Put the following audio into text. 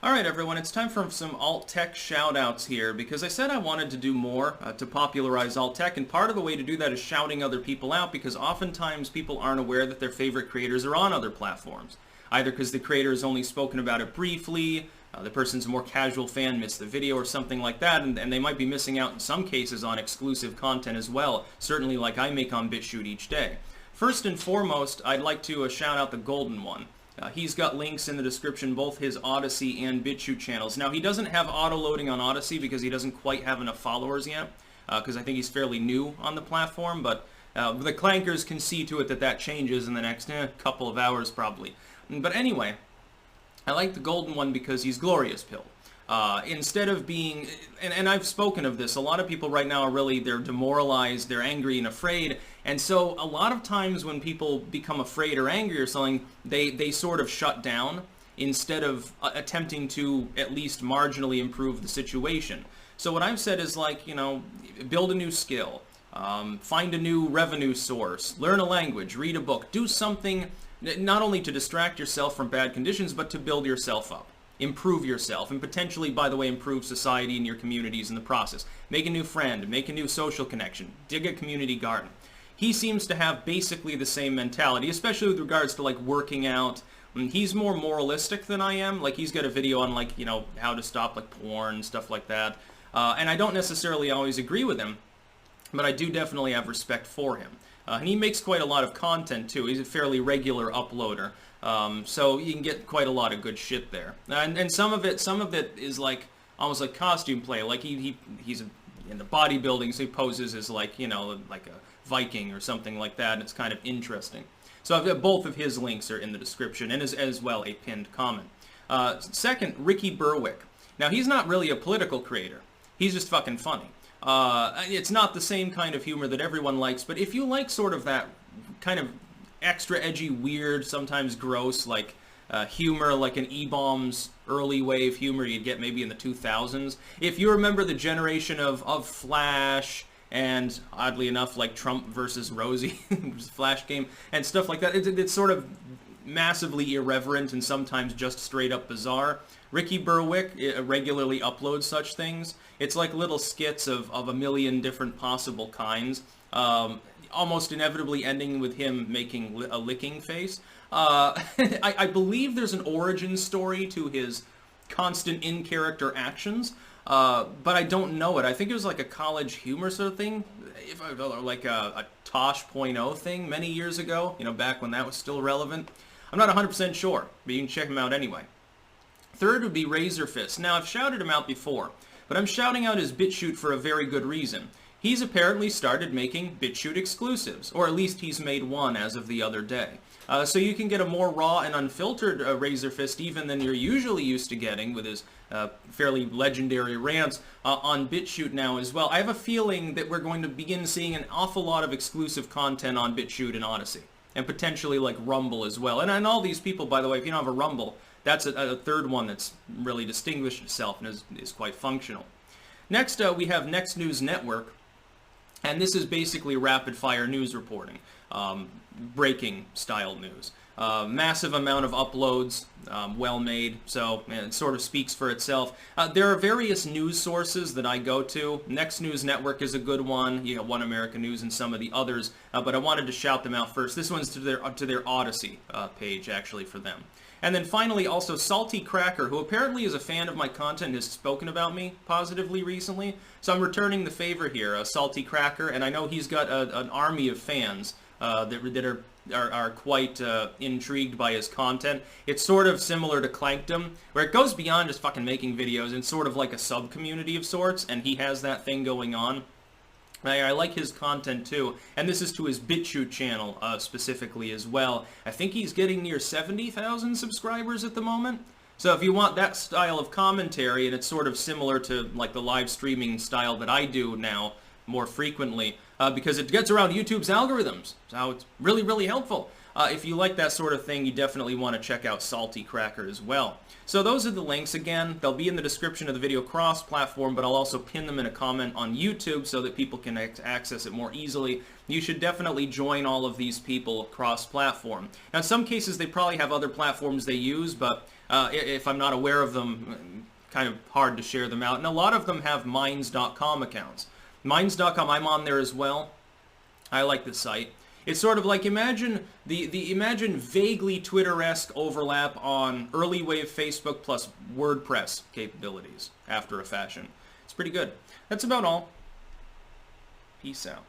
Alright everyone, it's time for some alt-tech shoutouts here, because I said I wanted to do more to popularize alt-tech, and part of the way to do that is shouting other people out, because oftentimes people aren't aware that their favorite creators are on other platforms. Either because the creator has only spoken about it briefly, the person's a more casual fan, missed the video or something like that, and they might be missing out in some cases on exclusive content as well, certainly like I make on BitChute each day. First and foremost, I'd like to shout out the Golden One. He's got links in the description, both his Odyssey and BitChute channels. Now, he doesn't have auto-loading on Odyssey because he doesn't quite have enough followers yet, because I think he's fairly new on the platform, but the clankers can see to it that that changes in the next couple of hours, probably. But anyway, I like the Golden One because he's glorious pilled. Instead of being, and I've spoken of this, a lot of people right now are really, they're demoralized, they're angry and afraid, and so a lot of times when people become afraid or angry or something, they sort of shut down instead of attempting to at least marginally improve the situation. So what I've said is, like, you know, build a new skill, find a new revenue source, learn a language, read a book, do something not only to distract yourself from bad conditions, but to build yourself up. Improve yourself, and potentially, by the way, improve society and your communities in the process. Make a new friend, make a new social connection, dig a community garden. He seems to have basically the same mentality, especially with regards to, like, working out. He's more moralistic than I am. Like, he's got a video on, like, you know, how to stop, like, porn, stuff like that. And I don't necessarily always agree with him, but I do definitely have respect for him. And he makes quite a lot of content, too. He's a fairly regular uploader. So you can get quite a lot of good shit there. And some of it is like, almost like costume play. Like he's in the bodybuilding, so he poses as, like, you know, like a Viking or something like that, and it's kind of interesting. So I've got both of his links are in the description, and as well a pinned comment. Second, Ricky Berwick. Now, he's not really a political creator. He's just fucking funny. It's not the same kind of humor that everyone likes, but if you like sort of that kind of extra edgy, weird, sometimes gross, like humor, like an E-Bombs early wave humor you'd get maybe in the 2000s. If you remember the generation of Flash, and oddly enough, like Trump versus Rosie, Flash game, and stuff like that, it's sort of massively irreverent and sometimes just straight up bizarre. Ricky Berwick regularly uploads such things. It's like little skits of a million different possible kinds. Almost inevitably ending with him making a licking face. I believe there's an origin story to his constant in-character actions, but I don't know it. I think it was like a college humor sort of thing, like a Tosh.0 thing many years ago, you know, back when that was still relevant. I'm not 100% sure, but you can check him out anyway. Third would be Razorfist. Now, I've shouted him out before, but I'm shouting out his BitChute for a very good reason. He's apparently started making BitChute exclusives, or at least he's made one as of the other day. So you can get a more raw and unfiltered Razorfist even than you're usually used to getting with his fairly legendary rants on BitChute now as well. I have a feeling that we're going to begin seeing an awful lot of exclusive content on BitChute and Odyssey, and potentially like Rumble as well. And all these people, by the way, if you don't have a Rumble, that's a third one that's really distinguished itself and is quite functional. Next, we have Next News Network. And this is basically rapid-fire news reporting, breaking style news. Massive amount of uploads, well-made, so it sort of speaks for itself. There are various news sources that I go to. Next News Network is a good one. You got One American News and some of the others, but I wanted to shout them out first. This one's to their Odyssey page, actually, for them. And then finally, also Salty Cracker, who apparently is a fan of my content and has spoken about me positively recently. So I'm returning the favor here, Salty Cracker, and I know he's got an army of fans that are quite intrigued by his content. It's sort of similar to Clankdom, where it goes beyond just fucking making videos. It's sort of like a sub-community of sorts, and he has that thing going on. I like his content too, and this is to his BitChute channel specifically as well. I think he's getting near 70,000 subscribers at the moment. So if you want that style of commentary, and it's sort of similar to like the live streaming style that I do now more frequently, because it gets around YouTube's algorithms, so it's really, really helpful. If you like that sort of thing, you definitely want to check out Salty Cracker as well. So those are the links. Again, they'll be in the description of the video cross-platform, but I'll also pin them in a comment on YouTube so that people can access it more easily. You should definitely join all of these people cross-platform. Now, in some cases, they probably have other platforms they use, but if I'm not aware of them, kind of hard to share them out. And a lot of them have Minds.com accounts. Minds.com, I'm on there as well. I like the site. It's sort of like, imagine imagine vaguely Twitter-esque overlap on early wave Facebook plus WordPress capabilities after a fashion. It's pretty good. That's about all. Peace out.